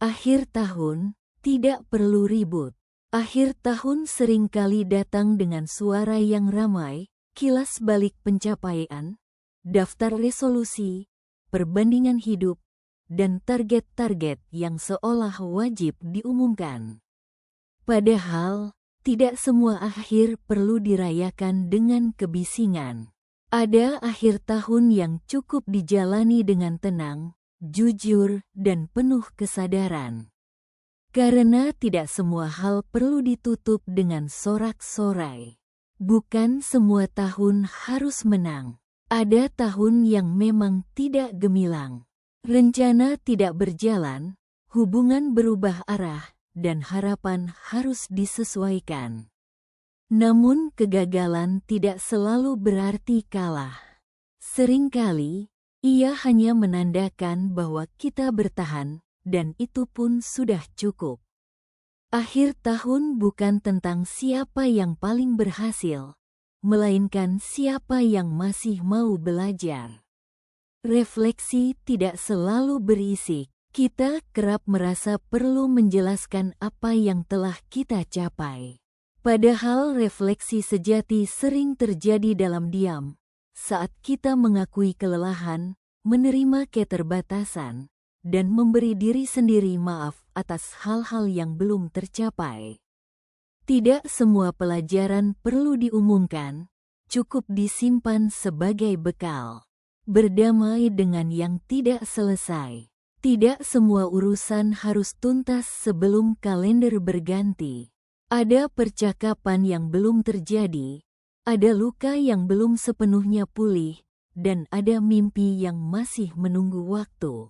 Akhir tahun tidak perlu ribut. Akhir tahun seringkali datang dengan suara yang ramai, kilas balik pencapaian, daftar resolusi, perbandingan hidup, dan target-target yang seolah wajib diumumkan. Padahal, tidak semua akhir perlu dirayakan dengan kebisingan. Ada akhir tahun yang cukup dijalani dengan tenang, jujur, dan penuh kesadaran. Karena tidak semua hal perlu ditutup dengan sorak-sorai. Bukan semua tahun harus menang. Ada tahun yang memang tidak gemilang. Rencana tidak berjalan, hubungan berubah arah, dan harapan harus disesuaikan. Namun kegagalan tidak selalu berarti kalah. Seringkali, ia hanya menandakan bahwa kita bertahan, dan itu pun sudah cukup. Akhir tahun bukan tentang siapa yang paling berhasil, melainkan siapa yang masih mau belajar. Refleksi tidak selalu berisik. Kita kerap merasa perlu menjelaskan apa yang telah kita capai. Padahal refleksi sejati sering terjadi dalam diam. Saat kita mengakui kelelahan, menerima keterbatasan, dan memberi diri sendiri maaf atas hal-hal yang belum tercapai. Tidak semua pelajaran perlu diumumkan, cukup disimpan sebagai bekal. Berdamai dengan yang tidak selesai. Tidak semua urusan harus tuntas sebelum kalender berganti. Ada percakapan yang belum terjadi. Ada luka yang belum sepenuhnya pulih, dan ada mimpi yang masih menunggu waktu.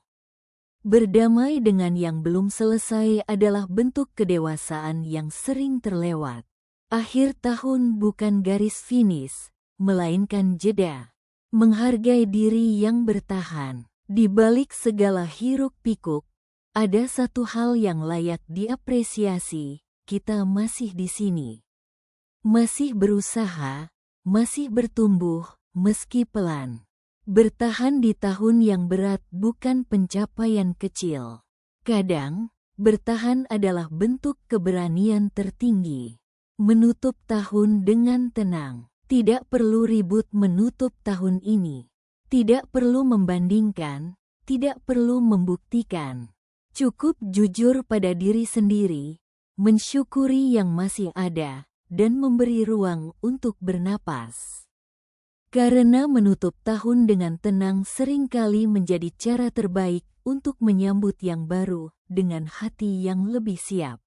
Berdamai dengan yang belum selesai adalah bentuk kedewasaan yang sering terlewat. Akhir tahun bukan garis finish, melainkan jeda. Menghargai diri yang bertahan. Di balik segala hiruk-pikuk, ada satu hal yang layak diapresiasi, kita masih di sini. Masih berusaha, masih bertumbuh, meski pelan. Bertahan di tahun yang berat bukan pencapaian kecil. Kadang, bertahan adalah bentuk keberanian tertinggi. Menutup tahun dengan tenang. Tidak perlu ribut menutup tahun ini. Tidak perlu membandingkan, tidak perlu membuktikan. Cukup jujur pada diri sendiri, mensyukuri yang masih ada, dan memberi ruang untuk bernapas. Karena menutup tahun dengan tenang seringkali menjadi cara terbaik untuk menyambut yang baru dengan hati yang lebih siap.